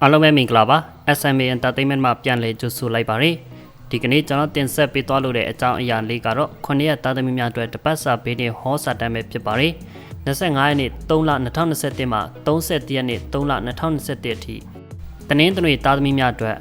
အားလုံးပဲမင်္ဂလာပါ SMA Entertainment မှာပြန်လည်ကြိုဆိုလိုက်ပါရစေဒီကနေ့ကျွန်တော်တင်ဆက်ပေးသွားလို့တဲ့အကြောင်းအရာလေးကတော့9ရက်သားသမီးများအတွက်တပတ်စာပေးတဲ့ဟောစာတမ်းပဲဖြစ်ပါတယ်25ရက်နေ့3လ2021မှာ30ရက်နေ့3လ2021အထိတနင်္ဂနွေသားသမီးများအတွက်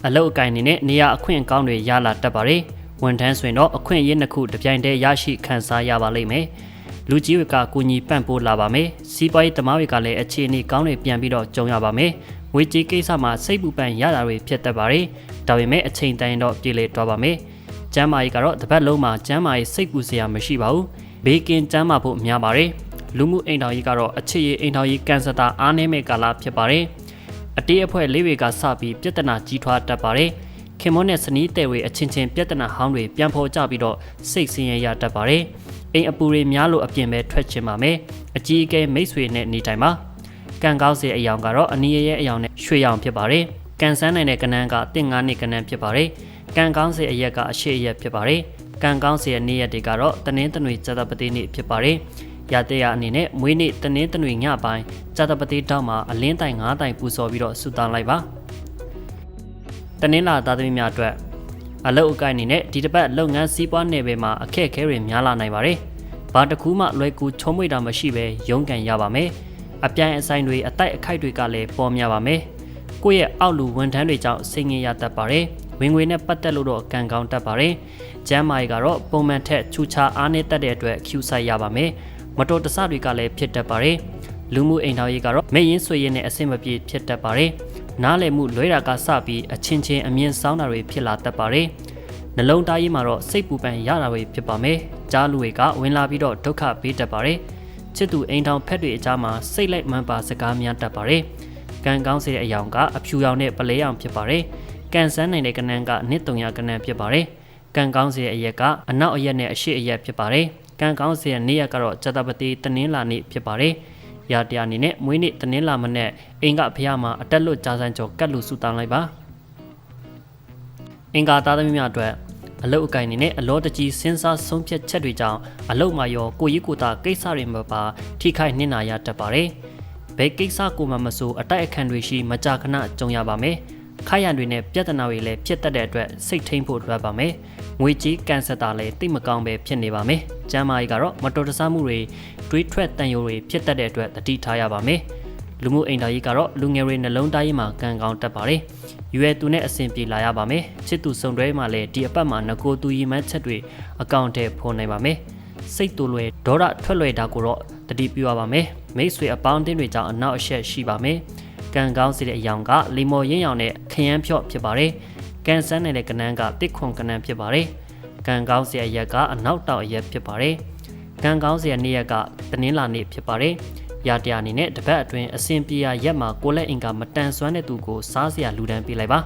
အလုပ်အကိုင်နေနဲ့နေရာအခွင့်အကောင်းတွေရလာတတ်ပါတယ်ဝန်ထမ်းဆိုရင်တော့အခွင့်အရေးနှစ်ခုတစ်ပြိုင်တည်းရရှိခံစားရပါလိမ့်မယ်လူကြီးတွေကကူညီပံ့ပိုးလာပါမယ်စီးပွားရေးသမားတွေကလည်းအခြေအနေကောင်းတွေပြန်ပြီးတော့ကြုံရပါမယ်ငွေကြေးကိစ္စမှာစိတ်ပူပန်ရတာတွေဖြစ်တတ်ပါတယ်ဒါပေမဲ့အချိန်တိုင်းတော့ပြေလည်သွားပါမယ်ကျမ်းမာရေးကတော့တစ်ပတ်လုံးမှာကျမ်းမာရေးစိတ်ပူစရာမရှိပါဘူးဘေးကင်းကျမ်းမာဖို့များပါတယ်လူမှုအိမ်ထောင်ရေးကတော့အခြေရေးအိမ်ထောင်ရေးကန်စတာအားနည်းမဲ့ကာလဖြစ်ပါတယ်အတေးအဖွဲလေးတွေကစပြီးပြဿနာကြီးထွားတတ်ပါတယ်ခင်မွန်းနဲ့စနီးတဲ့ဝေအချင်းချင်းပြဿနာဟောင်းတွေပြန်ဖော်ကြပြီးတော့စိတ်ဆင်းရဲရတတ်ပါတယ်အိမ်အပူတွေများလို့အပြင်ပဲထွက်ချင်ပါမယ်အကြီးအကဲမိတ်ဆွေနဲ့နေတိုင်းပါကံကောင်းစေအယောင်ကတော့အနီးရဲ့အယောင်နဲ့ရွှေရောင်ဖြစ်ပါတယ်ကံဆန်းနိုင်တဲ့ကနန်းကတင်9နှစ်ကနန်းဖြစ်ပါတယ်ကံကောင်းစေအရက်ကအရှိအရက်ဖြစ်ပါတယ်ကံကောင်းစေရဲ့နေ့ရက်တွေကတော့တနင်္ဂနွေဇာတပတိနေ့ဖြစ်ပါတယ်ရတဲ့ရအနေနဲ့မွေးနေ့တနင်္ဂနွေညပိုင်းဇာတပတိတောက်မှာအလင်းတိုင်9တိုင်ပူဇော်ပြီးတော့ဆုတောင်းလိုက်ပါတနင်္လာသားသမီးများအတွက်အလုပ်အကိုင်အနေနဲ့ဒီတစ်ပတ်လုပ်ငန်းစီးပွားနယ်ပယ်မှာအခက်အခဲတွေများလာနိုင်ပါတယ်ဘာတစ်ခုမှလွယ်ကူချုံးမွေတာမရှိဘဲရုန်းကန်ရပါမယ်အပြိုင်အဆိုင်တွေအတိုက်အခိုက်တွေကလည်းပေါ်များပါမယ်ကိုယ့်ရဲ့အောက်လူဝန်ထမ်းတွေကြောင့်စိတ်ငြိမ်ရတတ်ပါတယ်ဝင်ငွေနဲ့ပတ်သက်လို့တော့ကံကောင်းတတ်ပါတယ်ကျမ်းမာရေးကတော့ပုံမှန်ထက်ချူချာအားနည်းတတ်တဲ့အတွက်ကျူဆိုင်ရပါမယ်မတော်တဆတွေကလည်းဖြစ်တတ်ပါတယ်လူမှုအိမ်ထောင်ရေးကတော့မဲ့ရင်းဆွေရင်းနဲ့အဆင်မပြေဖြစ်တတ်ပါတယ်နားလည်မှုလွဲတာကစပြီးအချင်းချင်းအမြင်ဆောင်တာတွေဖြစ်လာတတ်ပါတယ်နှလုံးသားရေးမှာတော့စိတ်ပူပန်ရတာတွေဖြစ်ပါမယ်ကြားလူတွေကဝင်လာပြီးတော့ဒုက္ခပေးတတ်ပါတယ်ချစ်သူအိမ်ထောင်ဖက်တွေအကြားမှာစိတ်လိုက်မှန်ပါစကားများတတ်ပါတယ်ကံကောင်းစေတဲ့အယောင်ကအဖြူရောင်နဲ့ပလဲရောင်ဖြစ်ပါတယ်ကံစမ်းနိုင်တဲ့ကနန်းကနှစ်300ကနန်းဖြစ်ပါတယ်ကံကောင်းစေတဲ့အရက်ကအနောက်အရက်နဲ့အရှေ့အရက်ဖြစ်ပါတယ်ကံကောင်းစေတဲ့နေ့ရက်ကတော့ဇာတပတိတနင်္လာနေ့ဖြစ်ပါတယ်ရာတရားအနေနဲ့မွေးနေ့တနင်္လာမနေ့အင်္ဂဖျားမှာအတက်လွတ်ကြာစံကျော်ကတ်လူစုတောင်းလိုက်ပါအင်္ဂါသားသမီးများအတွက်အလုတ်အကိုင်နေနဲ့အလောတကြီးစဉ်းစားဆုံးဖြတ်ချက်တွေကြောင့်အလုတ်မှာရောကိုကြီးကိုတာကိစ္စတွေမှာပါထိခိုက်နှင်းနာရတတ်ပါတယ်။ဘယ်ကိစ္စကိုမှမဆိုအတိုက်အခံတွေရှိမကြာခဏကြုံရပါမယ်။ခိုက်ရန်တွေနဲ့ပြဿနာတွေလည်းဖြစ်တတ်တဲ့အတွက်စိတ်ထိန်ဖို့လိုပါမယ်။ငွေကြေးကန်ဆက်တာလည်းတိတ်မကောင်းပဲဖြစ်နေပါမယ်။ကျန်းမာရေးကတော့မတော်တဆမှုတွေတွေးထွက်တန်ယိုတွေဖြစ်တတ်တဲ့အတွက်တတိထားရပါမယ်။လူမှုအိမ်သားရေးကတော့လူငယ်တွေနှလုံးသားရေးမှာကံကောင်းတတ်ပါတယ်။ရွယ်သူနဲ့အဆင်ပြေလာရပါမယ်ချစ်သူစုံတွဲမှာလည်းဒီအပတ်မှာငကိုသူရီမန်းချက်တွေအကောင့်ထဲဖော်နိုင်ပါမယ်စိတ်တူလွယ်ဒေါရထွက်လွယ်တာကိုတော့တတိပြုရပါမယ်မိတ်ဆွေအပေါင်းအသင်းတွေကြောင့်အနောက်အရှက်ရှိပါမယ်ကံကောင်းစေတဲ့အယောင်ကလီမော်ရင်းရောင်နဲ့ခရမ်းဖြော့ဖြစ်ပါတယ်ကံစမ်းနေတဲ့ကနန်းကတစ်ခွန်ကနန်းဖြစ်ပါတယ်ကံကောင်းစေအရက်ကအနောက်တောင်အရက်ဖြစ်ပါတယ်ကံကောင်းစေတဲ့နေ့ရက်ကတနင်္လာနေ့ဖြစ်ပါတယ်ရတရားအနေနဲ့တပတ်အတွင်းအစင်ပြေရရက်မှာကိုလက်အင်ကမတန်ဆွမ်းတဲ့သူကိုစားစရာလူဒန်းပေးလိုက်ပါ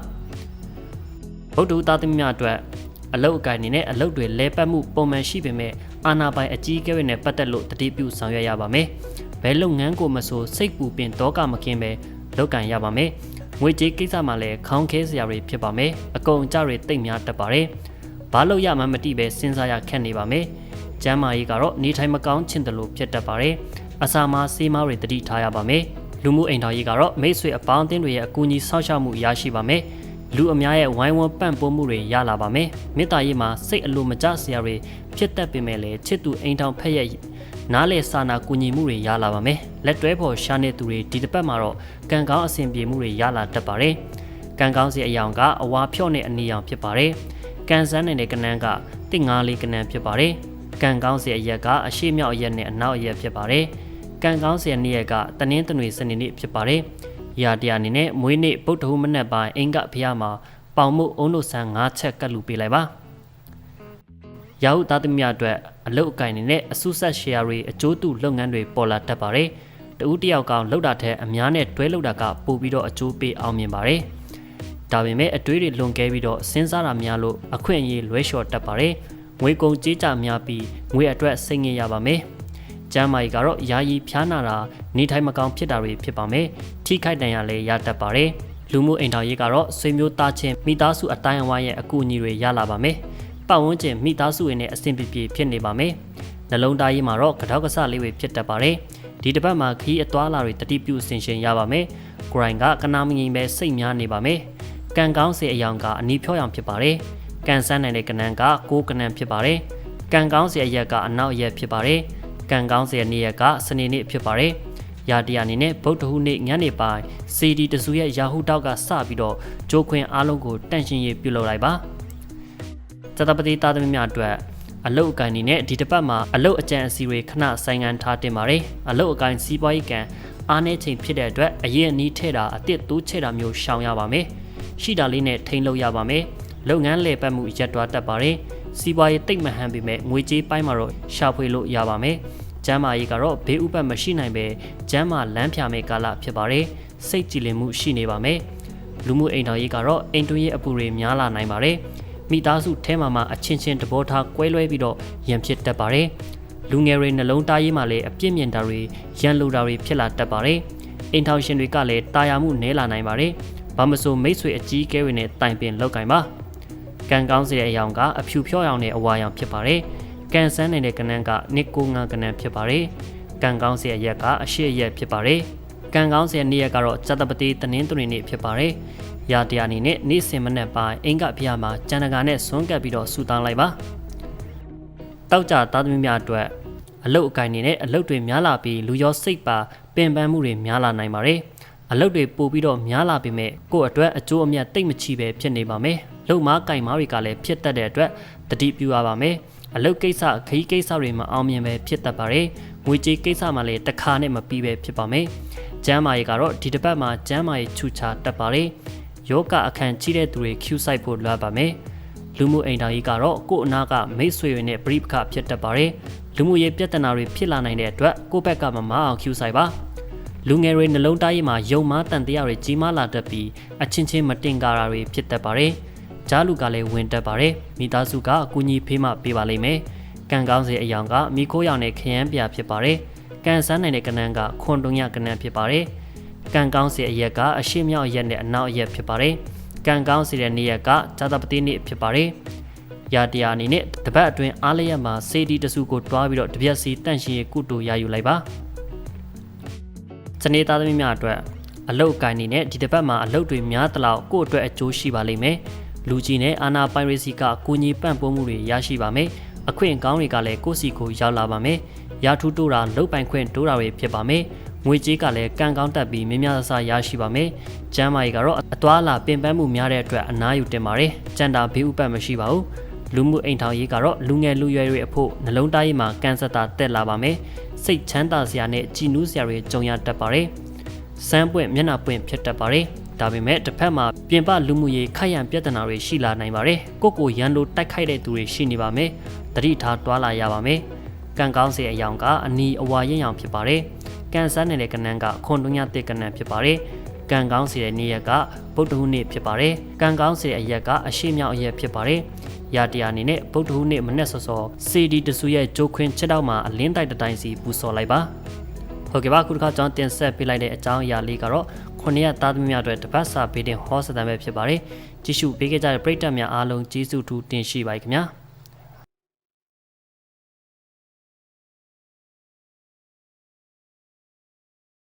ဗုဒ္ဓသားသမီးများအတွက်အလုတ်အကိုင်အနေနဲ့အလုတ်တွေလဲပတ်မှုပုံမှန်ရှိပေမဲ့အာနာပိုင်အကြီးအကဲတွေနဲ့ပတ်သက်လို့တတိပြုဆောင်ရွက်ရပါမယ်ဘယ်လုပ်ငန်းကိုမဆိုစိတ်ပူပင်တောကမကင်းပဲလုပ်ကင်ရပါမယ်ငွေကြေးကိစ္စမှာလည်းခေါင်းခဲစရာတွေဖြစ်ပါမယ်အကုန်အကျတွေတိတ်များတတ်ပါတယ်ဘာလို့ရမှမတိပဲစဉ်းစားရခက်နေပါမယ်ကျမ်းမာရေးကတော့နေထိုင်မကောင်းချင်တယ်လို့ဖြစ်တတ်ပါတယ်အစာမဆေးမတွေတတိထားရပါမယ်လူမှုအိမ်တော်ရေးကတော့မိတ်ဆွေအပေါင်းအသင်းတွေရဲ့အကူအညီဆောက်ရှောက်မှုရရှိပါမယ်လူအများရဲ့ဝိုင်းဝန်းပံ့ပိုးမှုတွေရလာပါမယ်မေတ္တာရေးမှာစိတ်အလိုမကျစရာတွေဖြစ်တတ်ပေမဲ့လည်းချစ်သူအိမ်ထောင်ဖက်ရဲ့နားလေစာနာကူညီမှုတွေရလာပါမယ်လက်တွဲဖော်ရှာနေသူတွေဒီတစ်ပတ်မှာတော့ကံကောင်းအဆင်ပြေမှုတွေရလာတတ်ပါတယ်ကံကောင်းစီအယောင်ကအဝါဖြော့နဲ့အနီရောင်ဖြစ်ပါတယ်ကံစမ်းနေတဲ့ကနန်းကတစ်ငါးလေးကနန်းဖြစ်ပါတယ်ကံကောင်းစီအရက်ကအရှိမြောက်အရက်နဲ့အနောက်အရက်ဖြစ်ပါတယ်ကံကောင်းစရာနေ့ရက်ကတနင်္ဂနွေစနေနေ့ဖြစ်ပါတယ်။ရာတရားအနေနဲ့မွေးနေ့ဗုဒ္ဓဟူးမနက်ပိုင်းအင်္ဂဖျားမှာပေါင်မှုအုံတို့ဆန်း5ချက်ကတ်လူပေးလိုက်ပါ။ရာဟုသားသမီးများအတွက်အလုတ်အကင်နေနဲ့အဆုဆက်ရှယ်ယာတွေအကျိုးတူလုပ်ငန်းတွေပေါ်လာတတ်ပါတယ်။တဦးတယောက်ကောင်လှုပ်တာထက်အများနဲ့တွဲလှုပ်တာကပိုပြီးတော့အကျိုးပေးအောင်မြင်ပါတယ်။ဒါပေမဲ့အတွေးတွေလွန်ကဲပြီးတော့စဉ်းစားတာများလို့အခွင့်အရေးလွဲလျှော်တတ်ပါတယ်။ငွေကုန်ကြေးကြများပြီးငွေအတွက်စိတ်ငြိမ်ရပါမယ်။ကျမ်းမာရေးကတော့ယာယီဖျားနာတာနေထိုင်မကောင်းဖြစ်တာတွေဖြစ်ပါမယ်ထိခိုက်ဒဏ်ရာလည်းရတတ်ပါတယ်လူမှုအိမ်ထောင်ရေးကတော့ဆွေမျိုးသားချင်းမိသားစုအတိုင်းအဝိုင်းရဲ့အကူအညီတွေရလာပါမယ်ပတ်ဝန်းကျင်မိသားစုတွေနဲ့အဆင်ပြေပြေဖြစ်နေပါမယ်နှလုံးသားရေးမှာတော့ကြောက်ကဆလေးတွေဖြစ်တတ်ပါတယ်ဒီတစ်ပတ်မှာခီးအသွားလာတွေတတိပြုဆင်ရှင်ရပါမယ် ကိုရိုင်းကကနာမငိမ့်ပဲစိတ်များနေပါမယ်ကံကောင်းစေအယောင်ကအနီးဖြောရောင်ဖြစ်ပါတယ်ကံဆန်းနိုင်တဲ့ကနန်းကကိုးကနန်းဖြစ်ပါတယ်ကံကောင်းစေအရက်ကအနောက်ရက်ဖြစ်ပါတယ်ကံကောင်းစေနေ့ရက်ကစနေနေ့ဖြစ်ပါတယ်ရာတရအနေနဲ့ဗုဒ္ဓဟူးနေ့ညနေပိုင်းစီဒီတစုရဲ့ရာဟုတောက်ကစပြီးတော့ဂျိုးခွင်အားလုံးကိုတန့်ရှင်းရေးပြုလုပ်လိုက်ပါဇတပတိသားသမီးများအတွက်အလုတ်အကိုင်နေနဲ့ဒီတစ်ပတ်မှာအလုတ်အကြံအစီတွေခဏဆိုင်ငံထားတင်ပါတယ်အလုတ်အကိုင်စီးပွားရေးကံအားနည်းချိန်ဖြစ်တဲ့အတွက်အရင်အနည်းထဲတာအစ်စ်တိုးချဲ့တာမျိုးရှောင်ရပါမယ်ရှိတာလေးနဲ့ထိန်းလို့ရပါမယ်လုပ်ငန်းလည်ပတ်မှုရပ်တွားတတ်ပါတယ်စီးပွားရေးတိတ်မဟန်ပေမဲ့ငွေကြေးပိုင်းမှာတော့ရှာဖွေလို့ရပါမယ်ကျမ်းမာရေးကတော့ဘေးဥပတ်မရှိနိုင်ပဲကျမ်းမာလမ်းဖြာမဲ့ကာလဖြစ်ပါတယ်စိတ်ကြည်လင်မှုရှိနေပါမယ်လူမှုအိမ်တော်ရေးကတော့အိမ်တွင်းရေးအပူတွေများလာနိုင်ပါတယ်မိသားစုထဲမှာအချင်းချင်းတဘောထားကွဲလွဲပြီးတော့ရန်ဖြစ်တတ်ပါတယ်လူငယ်တွေနှလုံးသားရေးမှာလည်းအပြစ်မြင်တာတွေရန်လိုတာတွေဖြစ်လာတတ်ပါတယ်အိမ်ထောင်ရှင်တွေကလည်းတာယာမှုနည်းလာနိုင်ပါတယ်ဘာမဆိုမိတ်ဆွေအကြီးအကဲတွေနဲ့တိုင်ပင်လောက်ကင်ပါကံကောင်းစေတဲ့အယောင်ကအဖြူဖြောရောင်နဲ့အဝါရောင်ဖြစ်ပါတယ်ကံဆန်းနေတဲ့ကနန်းကနှစ်ကိုငါကနန်းဖြစ်ပါတယ်ကံကောင်းစေအရက်ကအရှိရက်ဖြစ်ပါတယ်ကံကောင်းစေနေ့ရက်ကတော့ဇတပတိတနင်္ဂနွေနေ့ဖြစ်ပါတယ်ရာတရအနေနဲ့နေ့စဉ်မနက်ပိုင်းအင်္ဂဘုရားမှာကျန်တကာနဲ့ဆွမ်းကပ်ပြီးတော့ဆူတောင်းလိုက်ပါတောက်ကြသားသမီးများအတွက်အလုတ်အကိုင်နေနဲ့အလုတ်တွေများလာပြီးလူရောစိတ်ပါပင်ပန်းမှုတွေများလာနိုင်ပါတယ်အလုတ်တွေပို့ပြီးတော့များလာပေမဲ့ကိုယ့်အတွက်အကျိုးအမြတ်တိတ်မချီပဲဖြစ်နေပါမယ်လုံမားကင်မားတွေကလည်းဖြစ်တတ်တဲ့အတွက်တတိပြုရပါမယ်အလုတ်ကိစ္စခရီးကိစ္စတွေမအောင်မြင်ပဲဖြစ်တတ်ပါတယ်ငွေကြေးကိစ္စမှာလည်းတစ်ခါနဲ့မပြီးပဲဖြစ်ပါမယ်ကျမ်းမာရေးကတော့ဒီတစ်ပတ်မှာကျမ်းမာရေးချူချတတ်ပါတယ်ယောဂအခန့်ကြီးတဲ့သူတွေ Q site ဖို့လွှတ်ပါမယ်လူမှုအိမ်တော်ကြီးကတော့ကို့အနာကမိတ်ဆွေတွေနဲ့ပြိပခဖြစ်တတ်ပါတယ်လူမှုရေးပြဿနာတွေဖြစ်လာနိုင်တဲ့အတွက်ကိုယ့်ဘက်ကမမအောင် Q site ပါလူငယ်တွေနှလုံးသားရေးမှာယုံမားတန်တရားတွေကြီးမားလာတတ်ပြီးအချင်းချင်းမတင်ကားတာတွေဖြစ်တတ်ပါတယ်ကြားလူကလည်းဝင်တတ်ပါတယ်မိသားစုကအကူအညီဖေးမှပေးပါလိမ့်မယ်ကံကောင်းစေအယောင်ကမိခိုးရောင်နဲ့ခရမ်းပြဖြစ်ပါတယ်ကံဆန်းနိုင်တဲ့ကနန်းကခွန်တုံရကနန်းဖြစ်ပါတယ်ကံကောင်းစေအရက်ကအရှိမြောက်ရက်နဲ့အနောက်ရက်ဖြစ်ပါတယ်ကံကောင်းစေတဲ့နေ့ရက်ကဇာတပတိနေ့ဖြစ်ပါတယ်ရာတရာအနေနဲ့တပတ်အတွင်းအားလျက်မှာစေတီတစုကိုတွားပြီးတော့တပြက်စီတန့်ရှင်းရေးကုတူရယူလိုက်ပါစနေသားသမီးများအတွက်အလုတ်ကိုင်းနေနဲ့ဒီတစ်ပတ်မှာအလုတ်တွေများတလောက်ကိုယ့်အတွက်အကျိုးရှိပါလိမ့်မယ်လူကြီးနဲ့အာနာပိုင်ရစီကအကူအညီပံ့ပိုးမှုတွေရရှိပါမယ်အခွင့်အကောင်းတွေကလည်းကိုယ့်စီကိုရောက်လာပါမယ်ရာထူးတိုးတာလုတ်ပိုင်ခွင့်တိုးတာတွေဖြစ်ပါမယ်ငွေကြေးကလည်းကံကောင်းတတ်ပြီးများများဆဆရရှိပါမယ်ကျမ်းမာရေးကတော့အသွာလာပင်ပန်းမှုများတဲ့အတွက်အနားယူတင်ပါတယ်ကြံတာဘေးဥပတ်မရှိပါဘူးလူမှုအိမ်ထောင်ရေးကတော့လူငယ်လူရွယ်တွေအဖို့နှလုံးသားရေးမှာကံစတာတက်လာပါမယ်စိတ်ချမ်းသာစရာနဲ့ကြည်နူးစရာတွေကြုံရတတ်ပါတယ်စမ်းပွင့်မျက်နှာပွင့်ဖြစ်တတ်ပါတယ်ဒါပေမဲ့တစ်ဖက်မှာပြင်ပလူမှုရေးခိုက်ရန်ပြဿနာတွေရှိလာနိုင်ပါတယ်ကိုရန်လိုတိုက်ခိုက်တဲ့သူတွေရှိနေပါမယ်တတိထားတွာလာရပါမယ်ကံကောင်းစေအယောင်ကအနီအဝါရင်ရောင်ဖြစ်ပါတယ်ကံဆန်းနေတဲ့ကနန်းကခွန်တုံရတဲ့ကနန်းဖြစ်ပါတယ်ကံကောင်းစေတဲ့နေ့ရက်ကဗုဒ္ဓဟူးနေ့ဖြစ်ပါတယ်ကံကောင်းစေတဲ့အရက်ကအရှိမြောက်အရက်ဖြစ်ပါတယ်ရာတရာအနေနဲ့ဗုဒ္ဓဟူးနေ့မနေ့စောစောစီဒီတစုရဲ့ဂျိုးခွင်းချက်တော့မှာအလင်းတိုက်တိုင်းစီပူစော်လိုက်ပါဟုတ်ကဲ့ပါခုတစ်ခါကျွန်တော်တင်ဆက်ပေးလိုက်တဲ့အကြောင်းအရာလေးကတော့9ရက်သားသမီးများအတွက်တပတ်စာဘေးတင်ဟောစတန်ပဲဖြစ်ပါတယ်ကြည့်ရှုပေးခဲ့ကြတဲ့ပရိသတ်များအားလုံးကျေးဇူးတူတင်ရှိပါခင်ဗျာ